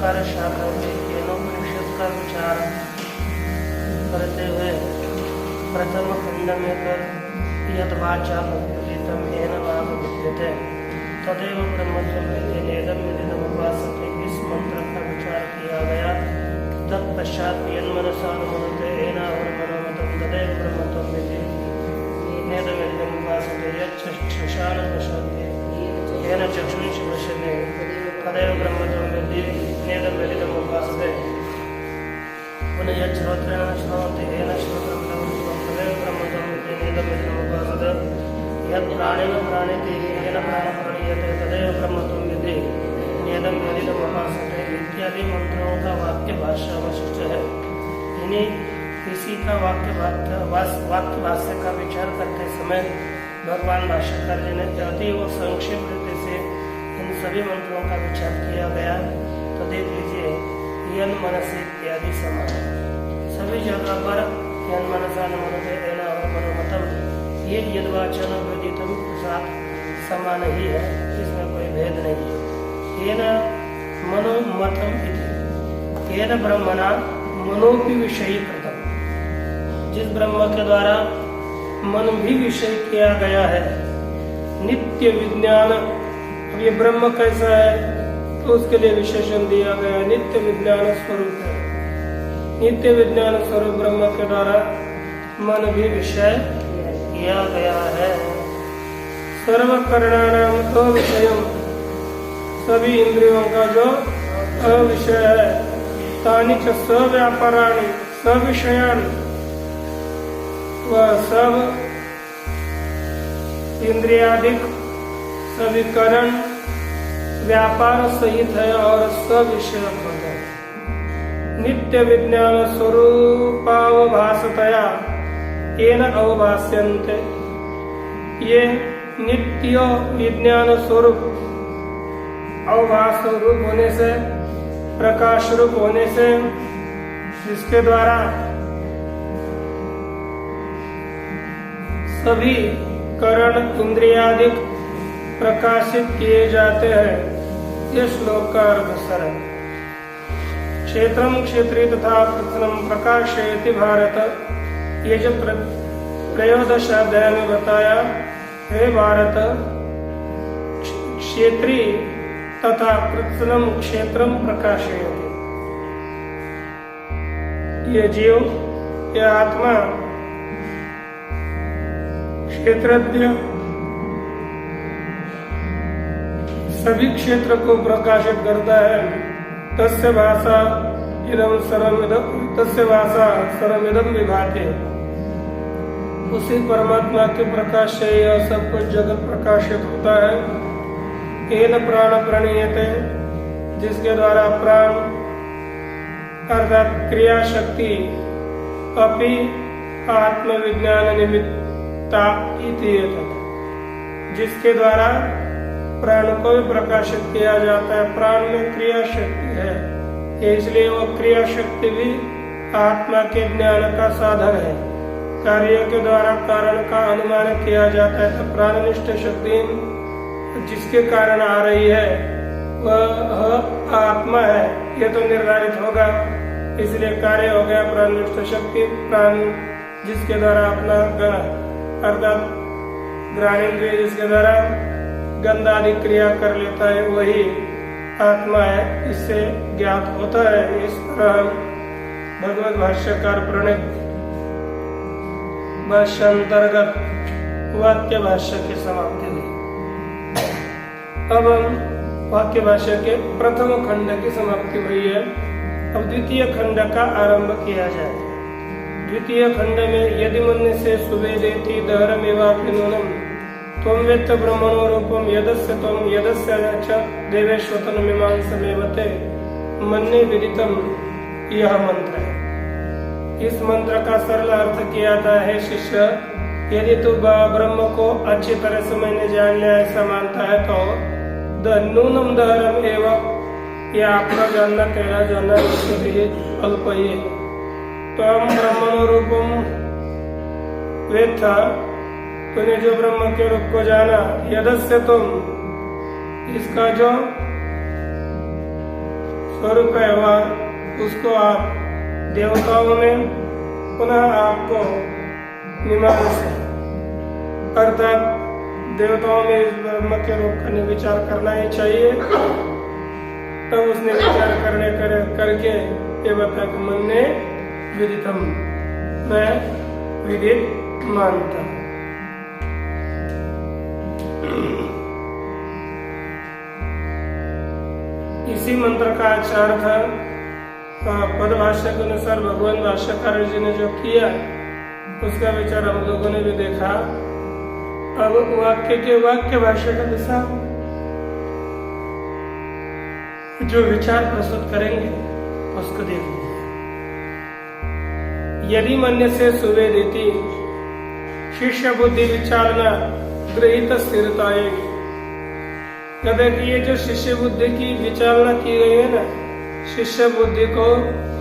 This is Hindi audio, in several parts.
प्रकार शाखा के केनोपनिषद का विचार करते हुए प्रथम खंड में कर यद्वाचाल गीतम येन नाम विद्यते तदेव ब्रह्मत्वं विद्धि नेदं यदिदम् उपासते इस मंत्र का विचार किया गया। तत्पश्चात यन्मनसानुमते येनाहुर मनोमतं तदेव ब्रह्मत्वं विद्धि नेदं यदिदम् उपासते यच्छशान वशते येन चक्षुंषि वशते तदेव ब्रह्मत्वं विद्धि नेदं यदिदम् उपासते पुनः यच्छ्रोत्रेण श्रवन्ति येन श्रोत्रं तदेव ब्रह्मत्वं विद्धि नेदं यदिदम् उपासते यत् प्राणेन प्राणेति येन प्राणः प्रणीयते तदेव ब्रह्मत्वं विद्धि नेदं यदिदम् उपासते इत्यादि मंत्रों का वाक्य भाष्य अवशिष्ट है। इसी का वाक्य भाष्य का विचार करते समय भगवान भाष्यकार जी ने अतीव संक्षिप्त रीति से इन सभी मंत्रों का विचार किया गया। तो देख लीजिए यन मनसे इत्यादि समान सभी जगह पर यन मनसा मनते एना और मनोमतम ये यद्वाचन विदितम के साथ समान ही है, इसमें कोई भेद नहीं है। येन मनोमतम इति येन ब्रह्मणा मनोपि विषयी कृतम, जिस ब्रह्म के द्वारा मन भी विषय किया गया है। नित्य विज्ञान, अब ये ब्रह्म कैसा है तो उसके लिए विशेषण दिया गया, नित्य विज्ञान स्वरूप है। नित्य विज्ञान स्वरूप ब्रह्म के द्वारा मन भी विषय किया गया है। सर्वकरणानाम अविषयम, सभी इंद्रियों का जो अविषय है। तानि च सव्यापाराणि सविषयान, वह सब इंद्रियादिक सभी करण व्यापार सहित है और सविषयक है। नित्य विज्ञान स्वरूपावभासतया येन अवभास्यन्ते, ये नित्य विज्ञान स्वरूप अवभास रूप होने से, प्रकाश रूप होने से, जिसके द्वारा सभी करण इंद्रियादिक प्रकाशित किए जाते हैं। ये श्लोक का अर्थ सरल। क्षेत्रम क्षेत्री तथा कृत्स्नम प्रकाशयति भारत, ये जो त्रयोदश अध्याय में बताया, हे भारत क्षेत्री तथा कृत्स्नम क्षेत्रम प्रकाशयति, ये जीव, ये आत्मा क्षेत्रज्ञ सभी क्षेत्र को प्रकाशित करता है। तस्य भाषा सर्वमिदं विभाति, उसी परमात्मा के प्रकाश से यह सब कुछ जगत प्रकाशित होता है। येन प्राण प्रणीयते, जिसके द्वारा प्राण अर्थात क्रिया शक्ति अपि आत्मविज्ञान निमित्ता इति, जिसके द्वारा प्राण को भी प्रकाशित किया जाता है। प्राण में क्रिया शक्ति है, इसलिए वो क्रिया शक्ति भी आत्मा के ज्ञान का साधन है। कार्य के द्वारा कारण का अनुमान किया जाता है। तो प्राणनिष्ठ शक्ति जिसके कारण आ रही है वह आत्मा है, ये तो निर्धारित होगा। इसलिए कार्य हो गया प्राणनिष्ठ शक्ति, प्राण जिसके द्वारा अपना अर्थात ग्रहणेंद्रिय जिसके द्वारा गंध आदि क्रिया कर लेता है, वही आत्मा है, इससे ज्ञात होता है। इस तरह भगवत भाष्यकार प्रणीत भाष्यांतर्गत वाक्य भाष्य की समाप्ति हुई। अब हम वाक्य भाष्य के प्रथम खंड की समाप्ति हुई है। अब द्वितीय खंड का आरंभ किया जाए। द्वितीय खंड में यदि मन से सुवेदेति दहरमेवापि नूनम त्वं वेत्त ब्रह्मणो रूपम यदस्य त्वं यदस्य च देवेश्वतन मीमांसमेवते मन्ये विदितम, यह मंत्र है। इस मंत्र का सरल अर्थ किया था, हे शिष्य, यदि तू ब्रह्म को अच्छी तरह से मैंने जान लिया ऐसा मानता है तो नूनम दहरम एवं, यह आपका जानना तेरा जानना अल्प ही है। त्वं ब्रह्मणो रूपम वेत्था, तूने जो ब्रह्म के रूप को जाना, यदस्य तुम, इसका जो स्वरूप है वह, उसको आप देवताओं में पुनः आपको मीमांस है, अर्थात देवताओं में इस ब्रह्म के रूप का विचार करना ही चाहिए। तब उसने विचार करके ये बता कि मन ने विदितम, मैं विदित मानता। इसी मंत्र का आचार था पदभाष्य के अनुसार भगवान भाष्यकार जी ने जो किया उसका विचार हम लोगों ने भी देखा। अब वाक्य के वाक्य भाष्य का दिशा जो विचार प्रस्तुत करेंगे उसको देख लीजिए। यदि मन्य से सुवेदिति शिष्य बुद्धि विचारना गृहित स्थिरता, कहते कि ये जो शिष्य बुद्धि की विचारना की गई है ना, शिष्य बुद्धि को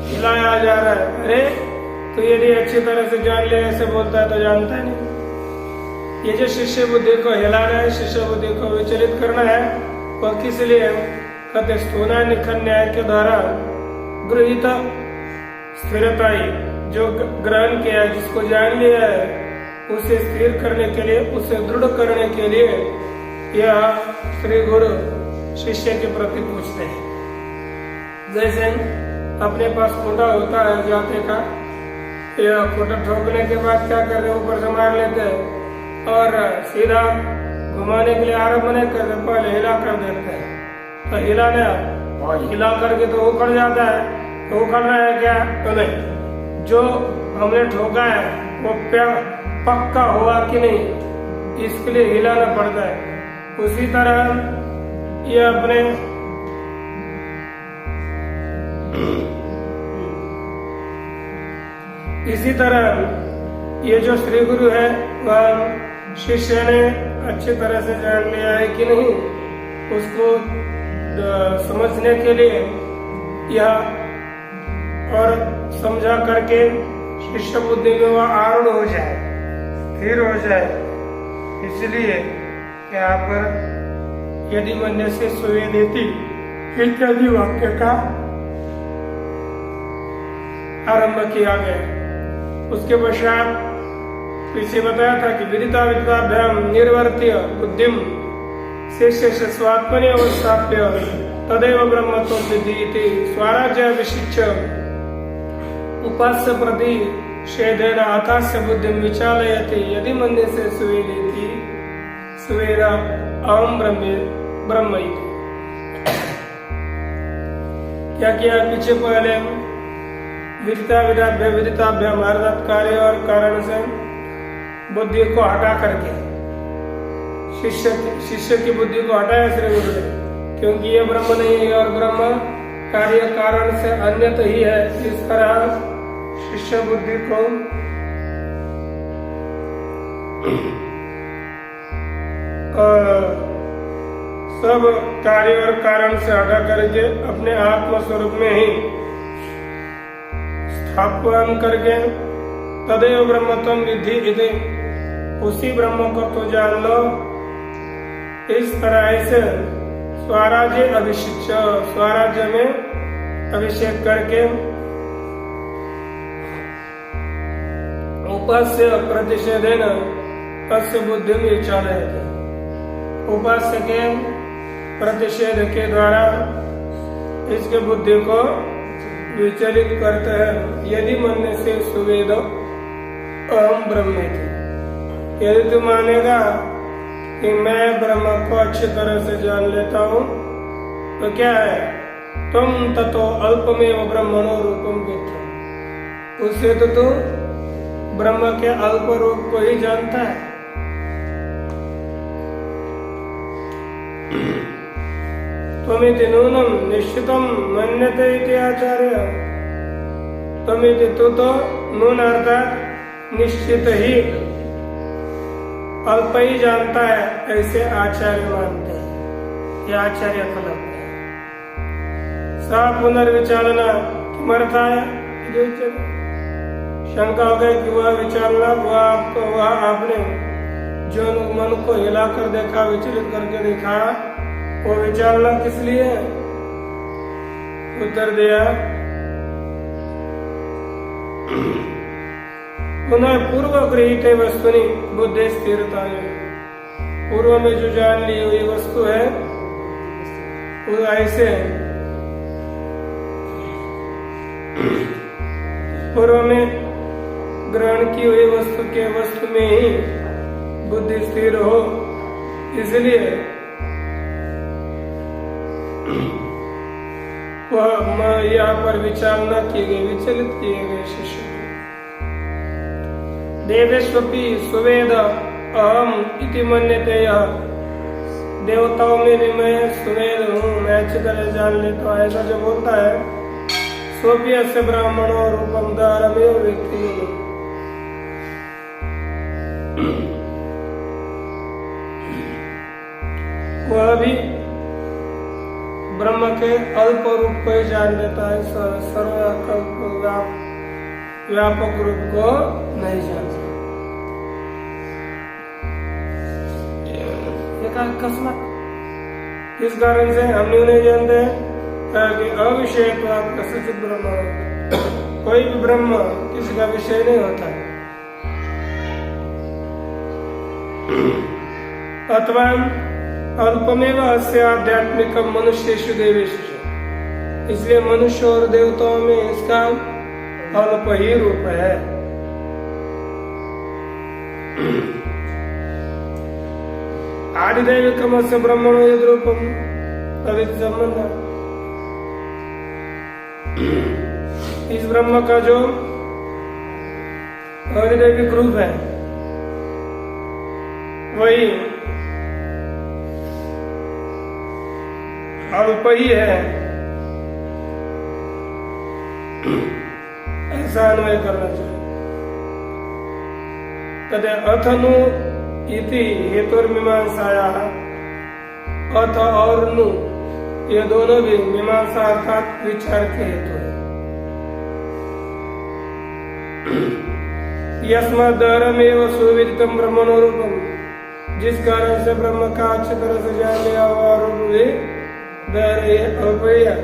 हिलाया जा रहा है। अरे तो यदि अच्छी तरह से जान ले, ऐसे बोलता है तो जानता है नहीं। ये जो शिष्य बुद्धि को हिलाना है, शिष्य बुद्धि को विचलित करना है, वह किस लिए? कहते स्थूना निखन न्याय के द्वारा गृहित स्थिरता, जो ग्रहण किया है, जिसको जान लिया है, उसे स्थिर करने के लिए, उसे दृढ़ करने के लिए यह श्री गुरु शिष्य के प्रति पूछते हैं। जैसे अपने पास खोटा होता है जाते का, यह खोटा ठोकने के बाद क्या कर रहे, ऊपर से मार लेते हैं और सीधा घुमाने के लिए आरंभ नहीं करते, पहले हिला कर देते हैं। तो हिला करके तो उखड़ जाता है, तो उखड़ना है क्या? तो नहीं, जो हमने ठोका है वो पक्का हुआ कि नहीं, इसके लिए हिलाना पड़ता है। उसी तरह ये अपने इसी तरह ये जो श्री गुरु है वह शिष्य ने अच्छी तरह से जान लिया है कि नहीं, उसको समझने के लिए यह और समझा करके शिष्य बुद्धि में वह आरूढ़ हो जाए, स्थिर हो जाए। इसलिए यहाँ पर यदि मन्य से सुवेदिति इत्यादि वाक्य का आरंभ किया गया। उसके पश्चात पीछे बताया था कि विदिता विदिताभ्याम निर्वर्त्य बुद्धिम शिष्य से स्वात्मनि अवस्थाप्य तदेव ब्रह्मत्व विधीयते स्वराज्य विशिष्य उपास्य प्रति शेदेन अथास्य बुद्धि विचालयते यदि मन्य से सुवेदिति सुवेदा अहम ब्रह्म। क्या किया पीछे? पहले विदिताभ्याम अर्थात कार्य और कारण से बुद्धि को हटा करके शिष्य की बुद्धि को हटाया श्री गुरु ने, क्योंकि ये ब्रह्म नहीं है और ब्रह्म कार्य कारण से अन्यत ही है। इस तरह शिष्य बुद्धि को सब कार्य और कारण से हटा करके अपने आत्म स्वरूप में ही स्थापन करके तदेव ब्रह्मत्वं विद्धि इति, उसी ब्रह्म को तो जान लो। इस तरह से स्वराज्य अभिषिच्य, स्वराज्य में अभिषेक करके उपास्य प्रतिषेधेन तस्य बुद्धि में विचालयते, उपास्य के प्रतिषेध के द्वारा इसके बुद्धि को विचलित करते हैं। यदि मन्य से सुवेद अहम ब्रह्मेति, यदि तू मानेगा कि मैं ब्रह्म को अच्छी तरह से जान लेता हूँ, तो क्या है? तुम ततो अल्पमेव ब्रह्मणो रूपम विद्धि, उससे तो तू ब्रह्म के अल्प रूप को ही जानता है। त्वमिति नूनम निश्चितम मन्यते इति आचार्य, त्वमिति तू तो नून अर्थात निश्चित ही अल्प ही जानता है, ऐसे आचार्य मानते हैं। यह आचार्य को लगता है। सा पुनर्विचारना किमर्थाय, शंका हो गई कि वह विचारना, वह आपने जो मन को हिलाकर देखा, विचलित करके देखा, वो विचारना किस लिए? उत्तर दिया, पुनः पूर्व गृहीत वस्तुनि बुद्धि स्थिरता है। पूर्व में जो जान ली हुई वस्तु है वो ऐसे पूर्व में ग्रहण की हुई वस्तु के वस्तु में ही बुद्धि स्थिर हो, इसलिए वह यहाँ पर विचार न किए गए, विचलित किए गए शिष्य को। देवेष्वपि सुवेद अहम इति मन्यते, यह देवताओं में भी मैं सुवेद हूँ, मैं अच्छी तरह जान लेता हूँ, ऐसा जो बोलता है। स्वपि अस्य ब्राह्मणो रूपम दारमेव व्यक्ति, वह भी ब्रह्म के अल्प रूप को ही जान लेता है, सर्वकल्प व्यापक रूप को नहीं जानता। अकस्मात किस कारण से हम नहीं जानते कि अविषयत्वात् कस्यचित् ब्रह्म, कोई भी ब्रह्म किसी का विषय नहीं होता। अथवा अल्पमेव अस्य आध्यात्मिक मनुष्येषु देवेषु, इसलिए मनुष्य और देवताओं में इसका अल्प ही रूप है। आदिदैविकम अस्य ब्रह्मणो यद् रूपम तदिति संबंध, इस ब्रह्म का जो आदिदैविक रूप है वही अल्प ही है, ऐसा अन्वय करना चाहिए। तदे अथनु इति हेतुर्मीमांसाया, अथ और नु ये दोनों भी मीमांसा अर्थात विचार के हेतु है। यस्माद्दहरमेव सुविदितं ब्रह्मणो रूपम, जिस कारण से ब्रह्म का अच्छी तरह से जान लिया हुआ रूप भी दहर ये अल्प ही है।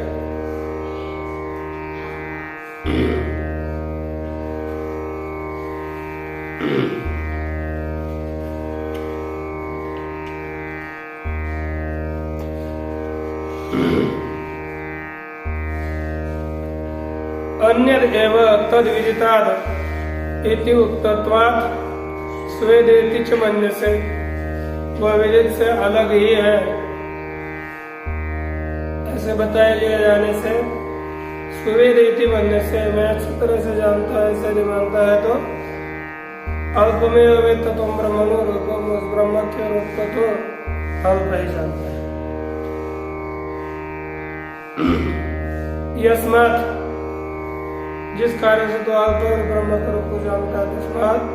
अन्यद एव तद विदिताद इति उक्तत्वात् स्वेदेति च मन्यसे, वह विदित से अलग ही है ऐसे बताया लिया जाने से, स्वेदेति मन्यसे मैं अच्छी तरह से जानता है ऐसे नहीं मानता है तो अल्पमेव वेत्तम ब्रह्मणो रूपम, उस ब्रह्म के रूप को तो अल्प ही जानता है। यस्मात्, जिस कार्य से तो अल्प ब्रह्म के रूप को जानता है, तस्मात्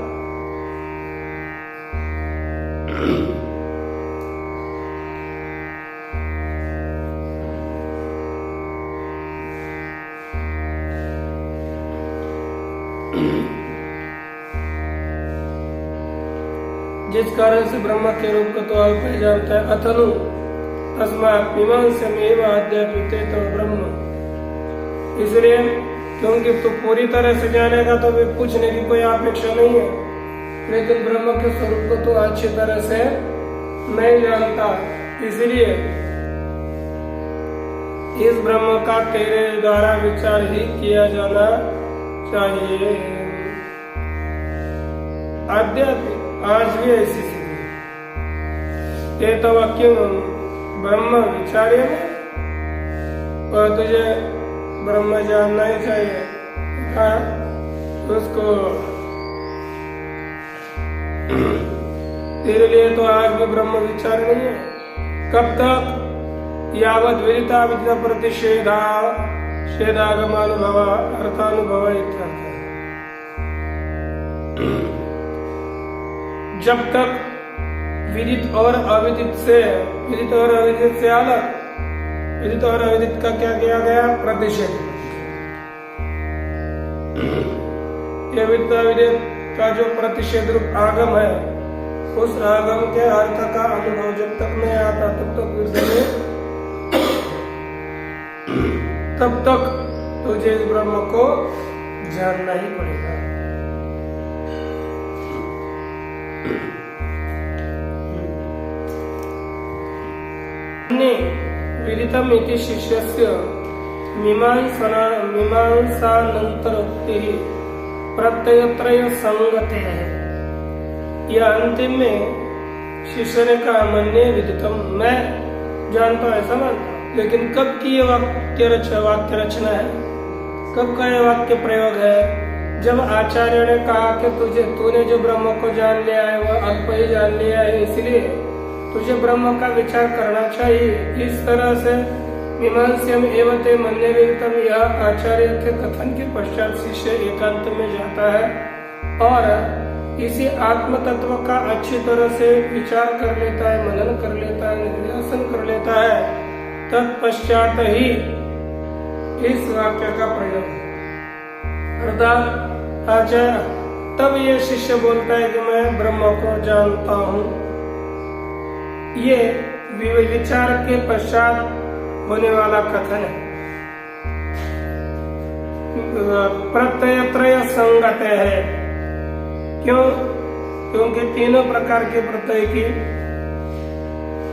जिस कारण से ब्रह्म के रूप को तो अल्प ही जानता है। अथनु तस्मात् मीमांसमेव अध्यापिते तो ब्रह्म, इसलिए क्योंकि तो पूरी तरह से जानेगा तो भी पूछने की कोई अपेक्षा नहीं है, लेकिन ब्रह्म के स्वरूप को तो अच्छी तरह से नहीं जानता, इसलिए इस ब्रह्म का तेरे द्वारा विचार ही किया जाना चाहिए। अद्यापि आज भी ऐसी स्थिति, ये तो वाक्य ब्रह्म विचार्य में और तुझे ब्रह्म जानना ही चाहिए, उसको तेरे लिए तो आज भी ब्रह्म विचार नहीं है। कब तक? यावत् विदिता विदिता प्रतिषेधा छेदागमानुभव अर्थानुभव इत्यर्थ। जब तक विदित और अविदित से, विदित और अविदित से अलग, विदित और अविदित का क्या किया गया? प्रतिषेध। ये विदित अविदित का जो प्रतिषेध रूप आगम है, उस आगम के अर्थ का अनुभव जब तक नहीं आता तब तक तब तक तुझे इस ब्रह्म को जानना ही पड़ेगा। विदितम् इति शिष्यस्य मीमांसानन्तरोक्तिः प्रत्ययत्रय संगतेः। यह अंतिम में शिष्य ने कहा मन्ये विदितम्, मैं जानता हूं, ऐसा मानता हूं, लेकिन कब की ये वाक्य रचना है, कब का ये वाक्य प्रयोग है? जब आचार्य ने कहा कि तूने जो ब्रह्म को जान लिया है वह अल्प ही जान लिया है, इसलिए तुझे ब्रह्म का विचार करना चाहिए। इस तरह से मीमांस्यम् एवते मन्ये विदितम्, यह आचार्य के कथन के पश्चात शिष्य एकांत में जाता है और इसी आत्म तत्व का अच्छी तरह से विचार कर लेता है, मनन कर लेता है, निर्देशन कर लेता है, तत्पश्चात ही इस वाक्य का प्रयोग अर्थात आचार्य तब ये शिष्य बोलता है कि मैं ब्रह्म को जानता हूँ। ये विचार के पश्चात होने वाला कथन है। प्रत्ययत्रय संगत है, क्यों? क्योंकि तीनों प्रकार के प्रत्यय की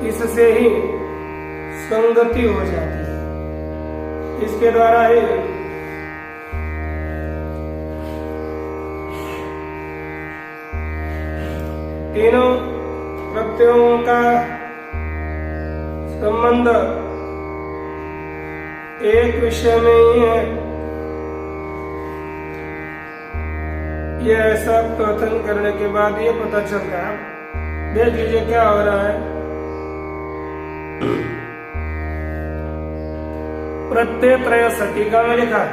इससे ही संगति हो जाती है, इसके द्वारा ही तीनों प्रत्ययों का संबंध एक विषय में ही है। ये ऐसा कथन करने के बाद ये पता चलता है। देख लीजिए क्या हो रहा है। प्रत्यय त्रय सटीका में लिखा है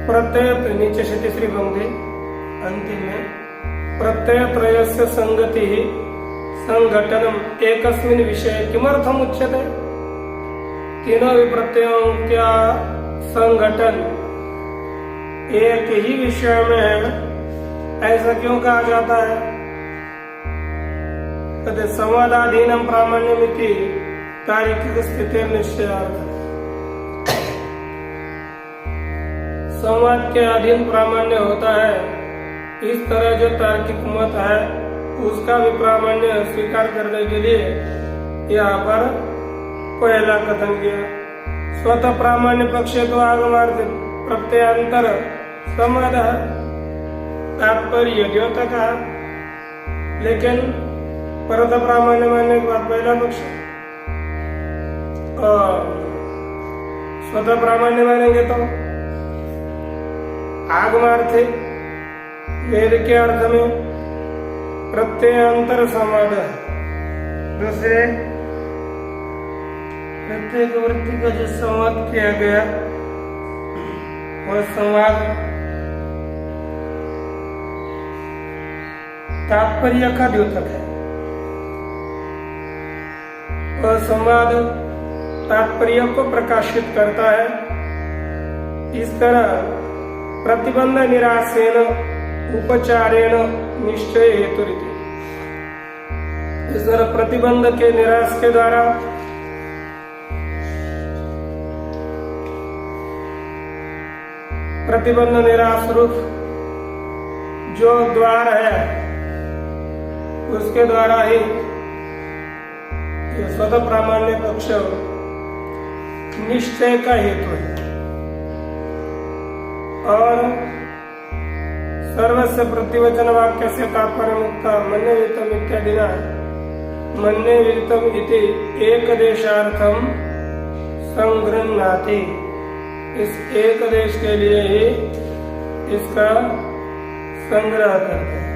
प्रत्यय, नीचे से तीसरी पंक्ति अंतिम में प्रत्यय त्रयस्य संगति संघटनम एकस्मिन् विषय किमर्थम उच्यते। तीनों भी प्रत्ययों का संगठन एक ही विषय में है, ऐसा क्यों कहा जाता है? कहते संवादाधीनम प्रामाण्यमिति तार्किक स्थिति निश्चयार्थ। संवाद के अधीन प्रामाण्य होता है, इस तरह जो तार्किक मत है उसका भी प्रामाण्य स्वीकार करने के लिए यहाँ पर पहला कथन किया। स्वतः प्रामाण्य पक्ष तो आगमार्थ प्रत्ययांतर संवाद है, तात्पर्य द्योतक है, लेकिन परत प्रामाण्य मानने के बाद पहला पक्ष स्वतः प्रामाण्य मानेंगे तो आगमार्थ वेद के अर्थ में प्रत्ययांतर संवाद है। दूसरे प्रत्येक वृत्ति का जो संवाद किया गया वह संवाद तात्पर्य का द्योतक है। वह संवाद तात्पर्य को प्रकाशित करता है। इस तरह प्रतिबंध निराशेन उपचारेण निश्चय हेतु रीति, इस तरह प्रतिबंध के निराश के द्वारा प्रतिबंध निराश रूप जो द्वार है उसके द्वारा ही ये स्वतः प्रामाण्य पक्ष निश्चय का हेतु है। और सर्वस्य प्रतिवचन वाक्य से तात्पर्य मुक्ता मन्ये विदितम् इत्यादि न मन्ये विदितम् इति एक देशार्थम संगृह्णाति। इस एक देश के लिए ही इसका संग्रह करते हैं।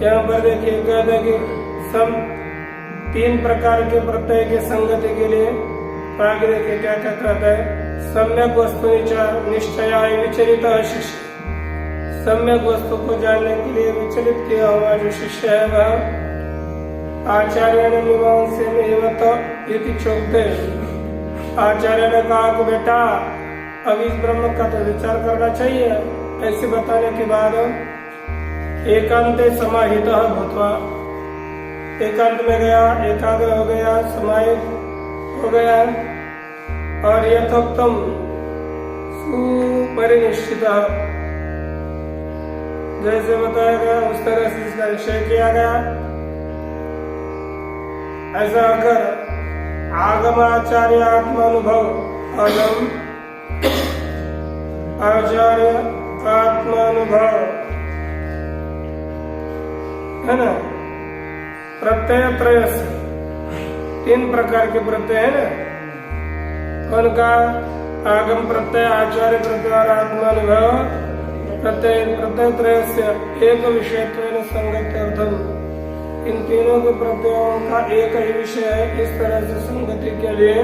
यहाँ पर देखिए कहते हैं कि सब तीन प्रकार के प्रत्यय के संगति के लिए आगे देखिए क्या क्या कहता है। सम्यक वस्तु निश्चयाय विचलित शिष्य, सम्यक वस्तु को जानने के लिए विचलित किया हुआ जो शिष्य है वह आचार्य ने मीमांसा में इति चोक्ते, आचार्य ने कहा कि बेटा अब इस ब्रह्म का तो विचार करना चाहिए। ऐसे बताने के बाद एकांते समाहितः भूत्वा, एकांत में गया, एकाग्र हो गया, समाहित हो गया और यथोक्तम सुपरिनिश्चित, जैसे बताया गया उस तरह से इसका निश्चय किया गया। ऐसा अगर आगमाचार्य आत्मानुभव, आगम आचार्य आत्मानुभव है ना, प्रत्यय त्रय से 3 प्रकार के प्रत्यय है ना, उनका आगम प्रत्यय, आचार्य प्रत्यय और आत्मानुभव प्रत्यय, प्रत्यय त्रय से एक विषयत्वेन संगत्यर्थम, इन तीनों के प्रत्ययों का एक ही विषय है, इस तरह से संगति के लिए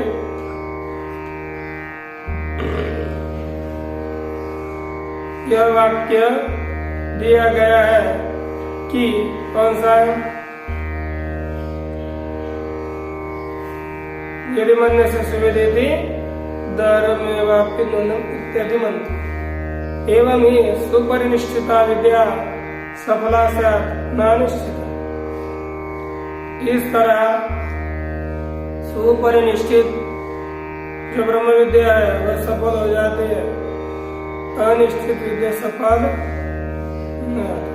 यह वाक्य दिया गया है कि कौन सा है, यदि मन से सुविदिति धर्मेवापि नूनम इत्यादि मंत्र। एवं ही सुपरिनिश्चिता विद्या सफला से नानिश्चिता, इस तरह सुपरिनिश्चित जो ब्रह्म विद्या है वह सफल हो जाती है, अनिश्चित विद्या सफल नहीं होती।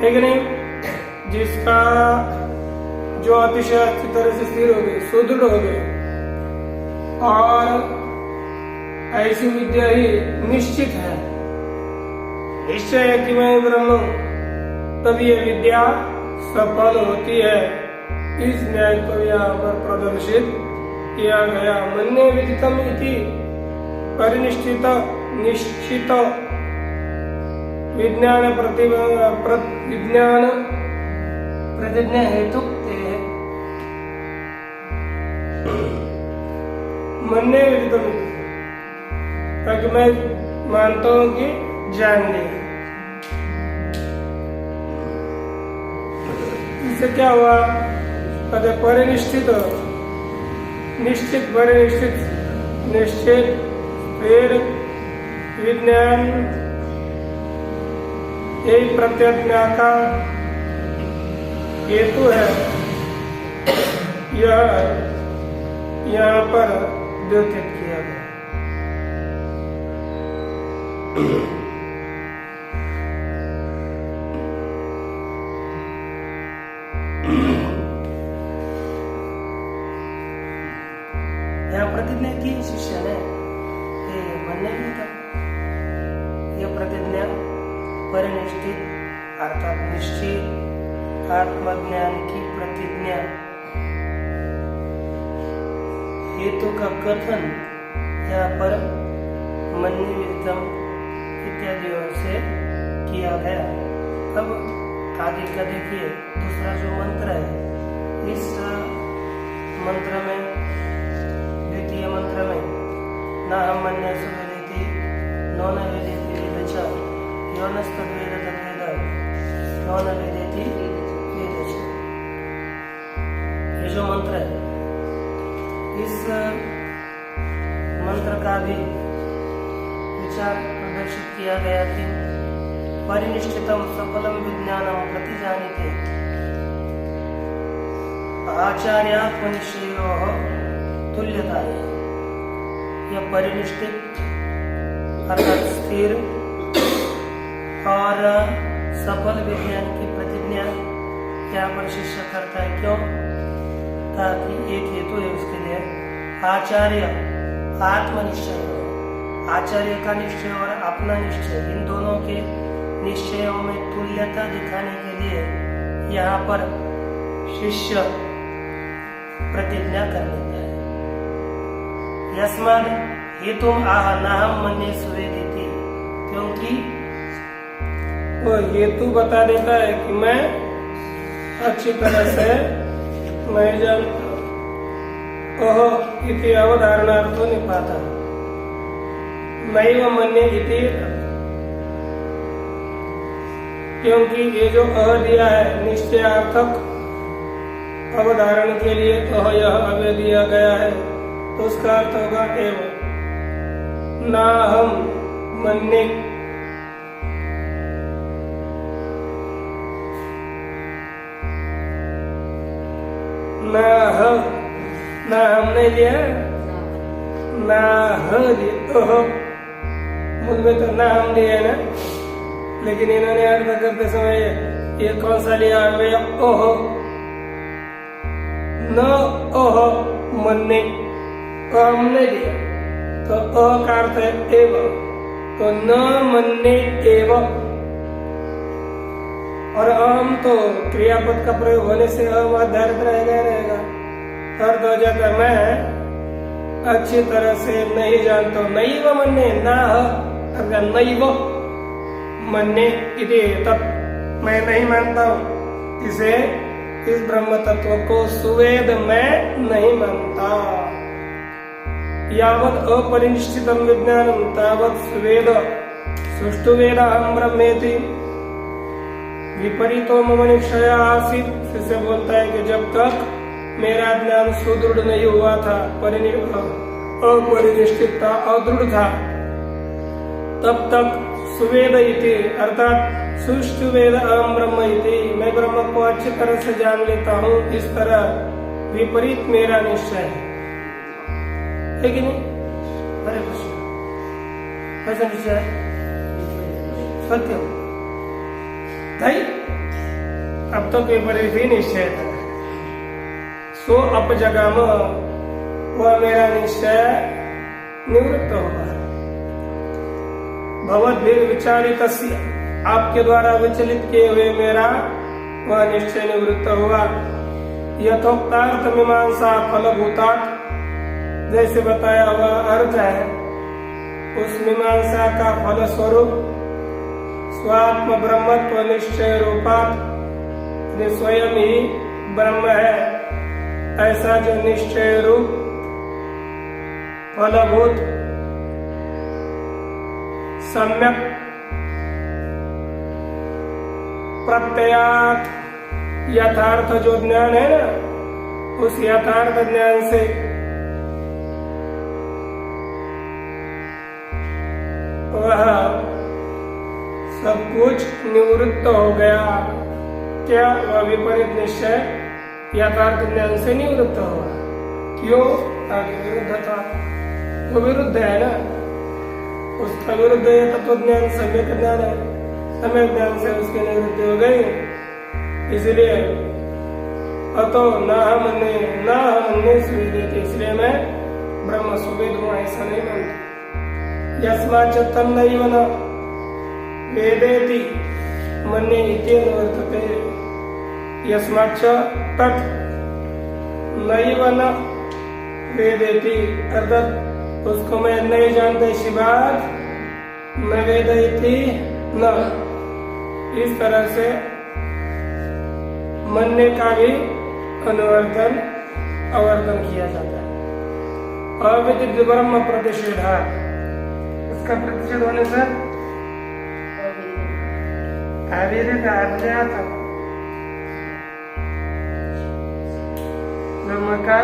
है कि नहीं? जिसका जो अतिशय अच्छी तरह से स्थिर हो गई, सुदृढ़ हो गई, और ऐसी विद्या ही निश्चित है, निश्चय है कि मैं ब्रह्म हूं, तब यह विद्या सफल होती है। इस न्याय को यहाँ पर प्रदर्शित किया गया। मन्ये विदितम इति परिनिष्ठित निश्चित विज्ञान विज्ञान प्रतिज्ञा हेतु मन्ये विदितम, ताकि मैं मानता हूं कि जान ली। इससे क्या हुआ? कहते परिनिष्ठित, निश्चित, परिनिश्चित, निश्चित, फिर विज्ञान, यही प्रत्यज्ञा का हेतु है। यह यहाँ पर द्योतित किया गया। यहाँ प्रतिज्ञा की शिष्य ने मन्ये विदितम, यह प्रतिज्ञा परिनिष्ठित अर्थात निश्चित आत्मज्ञान की प्रतिज्ञा हेतु का कथन यहाँ पर मन्ये विदितम इत्यादियों से किया गया। अब आगे का देखिए, दूसरा जो मंत्र है, इस मंत्र में, द्वितीय मंत्र में, न हम मन्ये सुवेदिति नो न वेदेति वेद च यो नस्तद्वेद तद्वेद नो न वेदेति वेद च, ये जो मंत्र है, इस मंत्र का भी विचार प्रदर्शित किया गया कि परिनिष्ठितम सफलम विज्ञानम प्रतिजानीते आचार्यात्मनिश्चयोः तुल्यताय। यह परिनिष्ठित अर्थात स्थिर और सफल विज्ञान की प्रतिज्ञा यहाँ पर शिष्य करता है। क्यों? ताकि एक हेतु है उसके लिए, आचार्य आत्मनिश्चय, आचार्य का निश्चय और अपना निश्चय, इन दोनों के निश्चयों में तुल्यता दिखाने के लिए यहाँ पर शिष्य प्रतिज्ञा कर लेता है। यस्माद् हेतु आह नाहं मन्ये सुवेदिति, क्योंकि वो हेतु बता देता है कि मैं अच्छी तरह से मैं जानता हूं। ओह इति अवधारणार्थो निपाता, नैव मन्ये इति, क्योंकि ये जो अह दिया है निश्चयार्थक अवधारण के लिए अह यह अव्यय दिया गया है, तो उसका अर्थ होगा एवं। ना हम मन्ये, ना हमने लिया ना ह लिया, ओहो मूल में तो ना हम लिया ना, लेकिन इन्होंने अर्थ करते समय ये कौन सा लिया है? ओहो न ओहो मन्ने, हमने लिया तो अ का अर्थ है एव, तो न मन्ने एव, और अहम तो क्रियापद का प्रयोग होने से अहम आधारित रहेगा, अर्थ हो जाता मैं अच्छी तरह से नहीं जानता हूँ, नहीं वो मन्ने ना अगर नहीं वो मन्ने इति तत्, मैं नहीं मानता हूँ इसे, इस ब्रह्म तत्व को सुवेद मैं नहीं मानता। यावत् अपरिनिष्ठितम विज्ञानम तावत् सुवेद सुष्ठु वेद अहम ब्रह्मेति विपरीतो मम निश्चय आसीत्। फिर से बोलता है कि जब तक मेरा ज्ञान सुदृढ़ नहीं हुआ था, अपरिनिष्ठित था, अदृढ़ था, तब तक सुवेद इति अर्थात सुष्ठु वेद अहम ब्रह्म इति, मैं ब्रह्म को अच्छी तरह से जान लेता हूँ, इस तरह विपरीत मेरा निश्चय है कि नहीं? हरे कृष्ण, कैसा निश्चय है? सत्य नहीं, अब तो विपरीत ही निश्चय था, सो अप जगह में वह मेरा निश्चय निवृत्त होगा। भवद्भिर विचारित, आपके द्वारा विचलित किए हुए मेरा वह निश्चय निवृत्त हुआ। यथोक्तार्थ मीमांसा फलभूतात्, जैसे बताया हुआ अर्थ है, उस मीमांसा का फल स्वरूप स्वात्म ब्रह्मत्व निश्चय रूपात्, स्वयं ही ब्रह्म है, ऐसा जो निश्चय रूप फलभूत सम्यक प्रत्ययात यथार्थ जो ज्ञान है ना, उस यथार्थ ज्ञान से वह सब कुछ निवृत्त हो गया। क्या? वह विपरीत निश्चय यथार्थ ज्ञान से निवृत्त हुआ। क्यों? आगे विरुद्ध था, वो विरुद्ध है ना, उसका विरुद्ध है तत्व ज्ञान, सम्यक ज्ञान है, सम्यक ज्ञान से उसकी निवृत्ति हो गई। इसलिए अतो न हमने सुवेद, इसलिए मैं ब्रह्म सुवेद हूँ ऐसा नहीं मानता। यस्माच्च तन्नैव न वेदेति मन्ये इत्येन वर्तते, यस्माच्च तत् नैव न वेदेति, अर्थात उसको मैं नहीं जानता, इसी बात न वेदेति न, इस तरह से मन्ने का भी अनुवर्तन अवर्तन किया जाता है। अविदित ब्रह्म प्रतिषेध, उसका प्रतिषेध होने से अविदित अज्ञात ब्रह्म का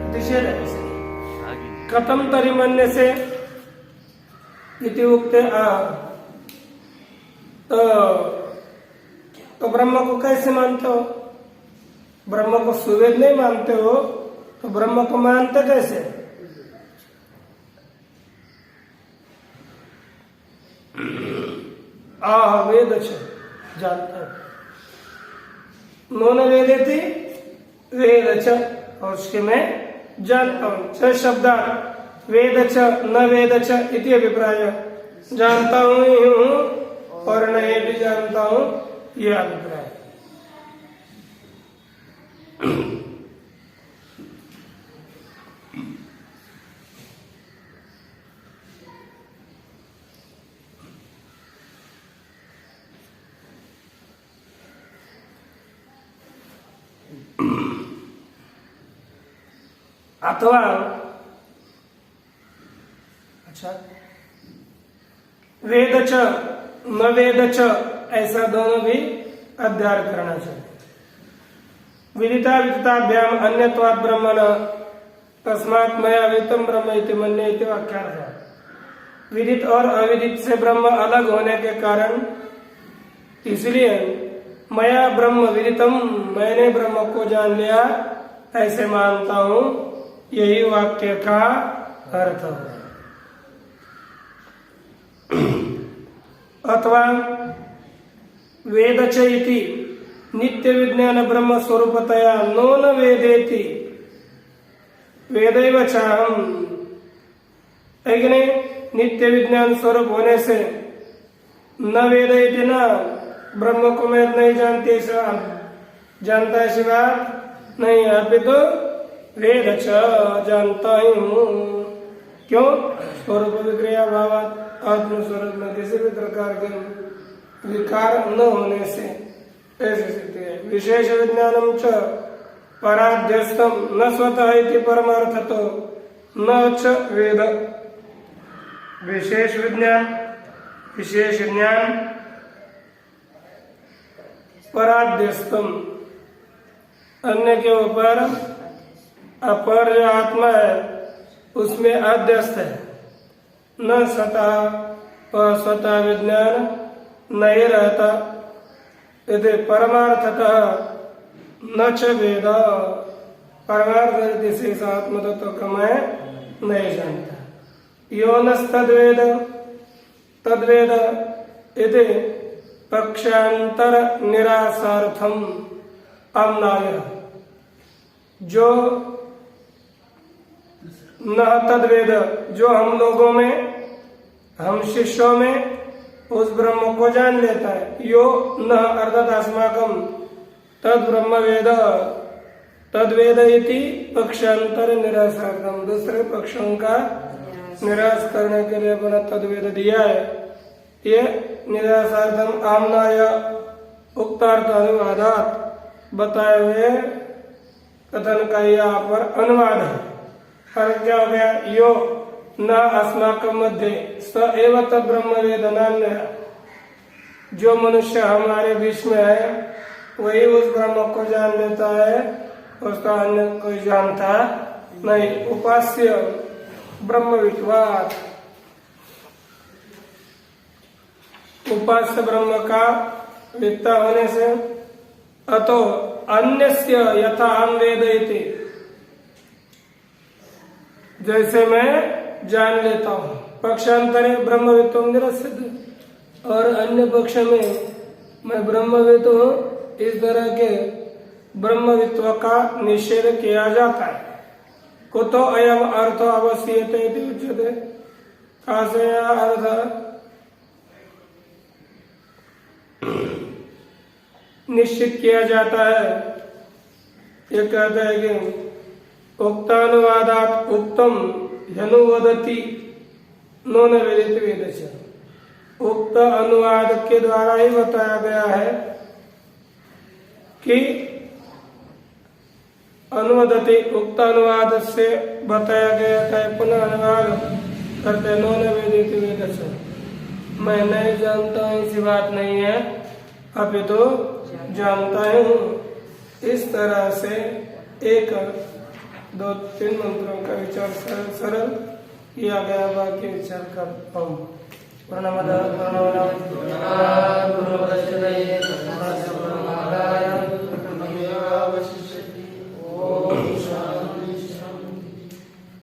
प्रतिषेध है। इसलिए कथम तरी मन्ने से इति उक्ते तो ब्रह्म को कैसे मानते हो? ब्रह्म को सुवेद नहीं मानते हो तो ब्रह्म को मानते कैसे? वेद जानते हो, नोन वेदेति वेद च, और उसके मैं जानता हूँ। छ शब्द वेद च न वेद च इति अभिप्राय, जानता हूँ ही हूँ और नहीं भी जानता हूँ, यह अभिप्राय। अथवा अच्छा वेद च न वेद च, ऐसा दोनों भी अध्ययन करना चाहिए। विदिता विदिताभ्याम अन्यत्वात् ब्रह्मण तस्मात् मया विदितं ब्रह्म इति मन्ये इति वाक्यार्थ है। विदित और अविदित से ब्रह्म अलग होने के कारण इसलिए मया ब्रह्म विदितम, मैंने ब्रह्म को जान लिया, ऐसे मानता हूँ। यही वाक्य का अर्थ है। अथवा वेद च इति नित्य विज्ञान ब्रह्म स्वरूपतया नो न वेदेति वेदैव चाहम, है कि नहीं? नित्य विज्ञान स्वरूप होने से न वेदैति न ब्रह्म को मैं नहीं जानती, जानता है सिवा नहीं, अभी तो वेद च जानता ही हूँ। क्यों? स्वरूप विक्रिया भाव आत्मस्वरूप में किसी भी प्रकार के विकार न होने से ऐसी स्थिति है। विशेष विज्ञानम च पराध्यस्तम न स्वतः इति परमार्थतो न च वेद। विशेष विज्ञान, विशेष ज्ञान पराध्यस्तम, अन्य के ऊपर, अपर जो आत्मा है उसमें अध्यस्त है। न स्वतः और स्वतः विज्ञान नहीं रहता। यदि परमार्थतः न च वेद, परमार्थ विशेष आत्म तत्व को मैं नहीं जानता। यो नस्तद्वेद तद्वेद यदि पक्षांतर निरासार्थम अम्नाय, जो न तद्वेद, जो हम लोगों में, हम शिष्यों में उस ब्रह्म को जान लेता है। यो न अर्थात अस्माकम तद ब्रह्म वेद तद्वेद इति पक्षांतर निरासार्थम, दूसरे पक्षों का निराश करने के लिए बना तद्वेद दिया है। ये निरासार्थम आमनाय उक्तार्थ अनुवादात बताए हुए कथन का यहाँ पर अनुवाद है। और क्या हो गया? यो न अस्माकं मध्ये स एव तद ब्रह्म वेद नान्य, जो मनुष्य हमारे बीच में है वही उस ब्रह्म को जान लेता है, उसका अन्य कोई जानता नहीं। उपास्य ब्रह्मविद्वात्, उपास्य ब्रह्म का विद्ता होने से अतो अन्यस्य यथा हम वेद इति, जैसे मैं जान लेता हूँ। पक्षांतरे ब्रह्मवित्व निरसित, और अन्य पक्ष में मैं ब्रह्मविद हूँ, इस तरह के ब्रह्मवित्व का निषेध किया जाता है। कुतो अयम अर्थ अवश्यते इति उच्यते, कहाँ से यह अर्थ निश्चित किया जाता है? ये कहते हैं कि उक्तानुवादात उक्तम यनुवदति नो न वेदित वेदस्य, उक्त अनुवाद के द्वारा ही बताया गया है कि अनुवदति, उक्त अनुवाद से बताया गया है, पुनः अनुवाद करते नो न वेदित वेदस्य, मैं नहीं जानता हूँ ऐसी बात नहीं है, अभी तो जानता हूँ। इस तरह से एक दो तीन मंत्रों का विचार सरल किया गया, बाकी विचार कर हम